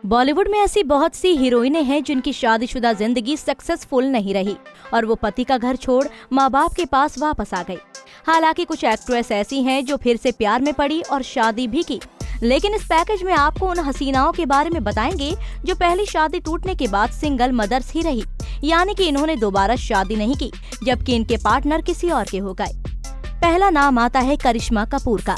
बॉलीवुड में ऐसी बहुत सी हीरोइनें हैं जिनकी शादीशुदा जिंदगी सक्सेसफुल नहीं रही और वो पति का घर छोड़ माँ बाप के पास वापस आ गई। हालांकि कुछ एक्ट्रेस ऐसी हैं जो फिर से प्यार में पड़ी और शादी भी की। लेकिन इस पैकेज में आपको उन हसीनाओं के बारे में बताएंगे जो पहली शादी टूटने के बाद सिंगल मदर्स ही रही, यानी कि इन्होंने दोबारा शादी नहीं की जबकि इनके पार्टनर किसी और के हो गए। पहला नाम आता है करिश्मा कपूर का।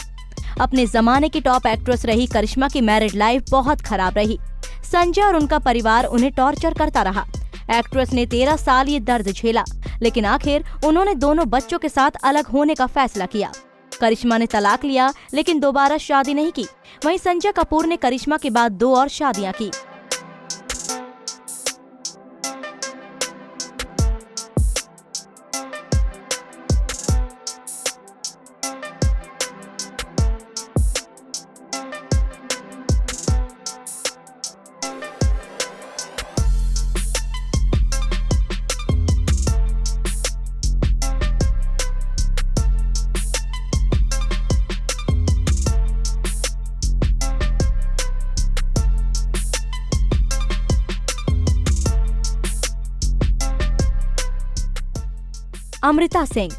अपने जमाने की टॉप एक्ट्रेस रही करिश्मा की मैरिड लाइफ बहुत खराब रही। संजय और उनका परिवार उन्हें टॉर्चर करता रहा। एक्ट्रेस ने 13 साल ये दर्द झेला, लेकिन आखिर उन्होंने दोनों बच्चों के साथ अलग होने का फैसला किया। करिश्मा ने तलाक लिया लेकिन दोबारा शादी नहीं की। वहीं संजय कपूर ने करिश्मा के बाद 2 और शादियां की। अमृता सिंह।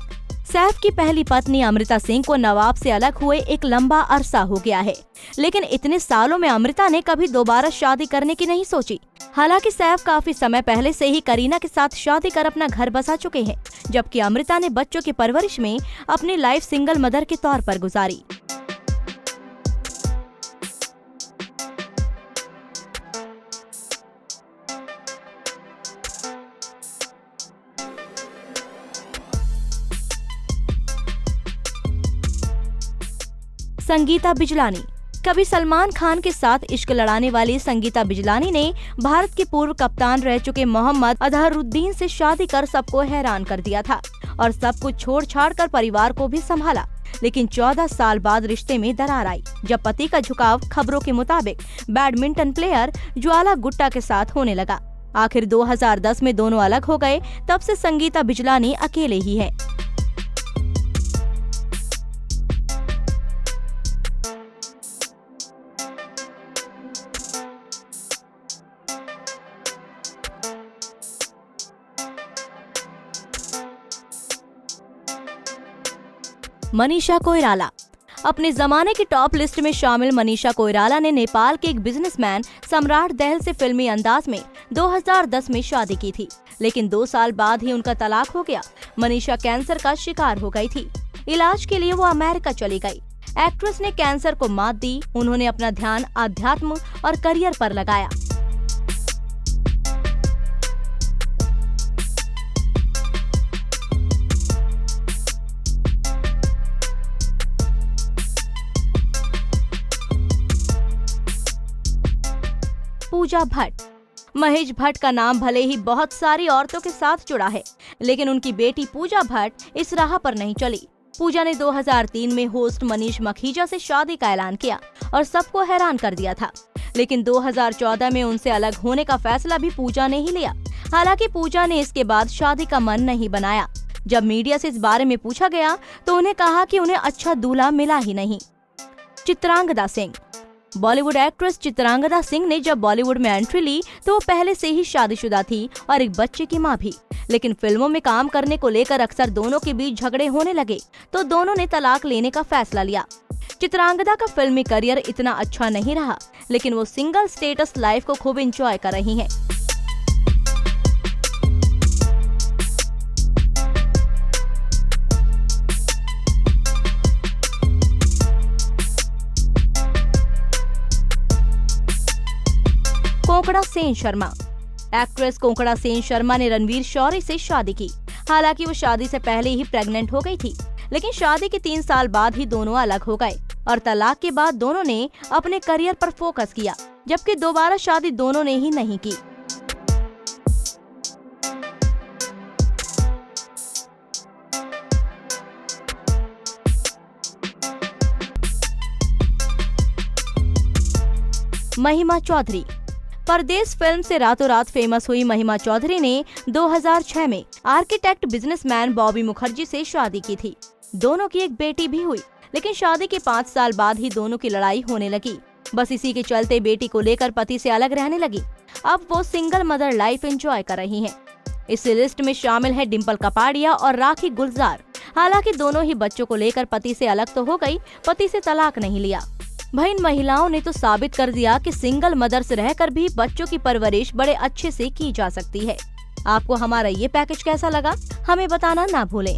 सैफ की पहली पत्नी अमृता सिंह को नवाब से अलग हुए एक लंबा अरसा हो गया है, लेकिन इतने सालों में अमृता ने कभी दोबारा शादी करने की नहीं सोची। हालांकि सैफ काफी समय पहले से ही करीना के साथ शादी कर अपना घर बसा चुके हैं, जबकि अमृता ने बच्चों की परवरिश में अपनी लाइफ सिंगल मदर के तौर पर गुजारी। संगीता बिजलानी। कभी सलमान खान के साथ इश्क लड़ाने वाली संगीता बिजलानी ने भारत के पूर्व कप्तान रह चुके मोहम्मद अजहरुद्दीन से शादी कर सबको हैरान कर दिया था और सब कुछ छोड़ छाड़ कर परिवार को भी संभाला। लेकिन 14 साल बाद रिश्ते में दरार आई जब पति का झुकाव खबरों के मुताबिक बैडमिंटन प्लेयर ज्वाला गुट्टा के साथ होने लगा। आखिर 2010 में दोनों अलग हो गए। तब से संगीता बिजलानी अकेले ही है। मनीषा कोइराला। अपने जमाने की टॉप लिस्ट में शामिल मनीषा कोइराला ने नेपाल के एक बिजनेसमैन सम्राट दहल से फिल्मी अंदाज में 2010 में शादी की थी, लेकिन 2 साल बाद ही उनका तलाक हो गया। मनीषा कैंसर का शिकार हो गई थी। इलाज के लिए वो अमेरिका चली गई। एक्ट्रेस ने कैंसर को मात दी। उन्होंने अपना ध्यान आध्यात्म और करियर पर लगाया। पूजा भट्ट। महेश भट्ट का नाम भले ही बहुत सारी औरतों के साथ जुड़ा है, लेकिन उनकी बेटी पूजा भट्ट इस राह पर नहीं चली। पूजा ने 2003 में होस्ट मनीष मखीजा से शादी का ऐलान किया और सबको हैरान कर दिया था। लेकिन 2014 में उनसे अलग होने का फैसला भी पूजा ने ही लिया। हालांकि पूजा ने इसके बाद शादी का मन नहीं बनाया। जब मीडिया से इस बारे में पूछा गया तो उन्हें कहा कि उन्हें अच्छा दूल्हा मिला ही नहीं। चित्रांगदा सिंह। बॉलीवुड एक्ट्रेस चित्रांगदा सिंह ने जब बॉलीवुड में एंट्री ली तो वो पहले से ही शादीशुदा थी और एक बच्चे की मां भी। लेकिन फिल्मों में काम करने को लेकर अक्सर दोनों के बीच झगड़े होने लगे तो दोनों ने तलाक लेने का फैसला लिया। चित्रांगदा का फिल्मी करियर इतना अच्छा नहीं रहा, लेकिन वो सिंगल स्टेटस लाइफ को खूब एंजॉय कर रही हैं। कोंकणा सेन शर्मा। एक्ट्रेस कोंकणा सेन शर्मा ने रणवीर शौरी से शादी की। हालांकि वो शादी से पहले ही प्रेग्नेंट हो गई थी, लेकिन शादी के 3 साल बाद ही दोनों अलग हो गए और तलाक के बाद दोनों ने अपने करियर पर फोकस किया, जबकि दोबारा शादी दोनों ने ही नहीं की। महिमा चौधरी। परदेश फिल्म से रातों रात फेमस हुई महिमा चौधरी ने 2006 में आर्किटेक्ट बिजनेसमैन बॉबी मुखर्जी से शादी की थी। दोनों की एक बेटी भी हुई, लेकिन शादी के 5 साल बाद ही दोनों की लड़ाई होने लगी। बस इसी के चलते बेटी को लेकर पति से अलग रहने लगी। अब वो सिंगल मदर लाइफ एंजॉय कर रही हैं। इस लिस्ट में शामिल है डिम्पल कपाड़िया और राखी गुलजार। हालांकि दोनों ही बच्चों को लेकर पति से अलग तो हो गई, पति से तलाक नहीं लिया। भाई इन महिलाओं ने तो साबित कर दिया कि सिंगल मदर्स रहकर भी बच्चों की परवरिश बड़े अच्छे से की जा सकती है। आपको हमारा ये पैकेज कैसा लगा, हमें बताना ना भूलें।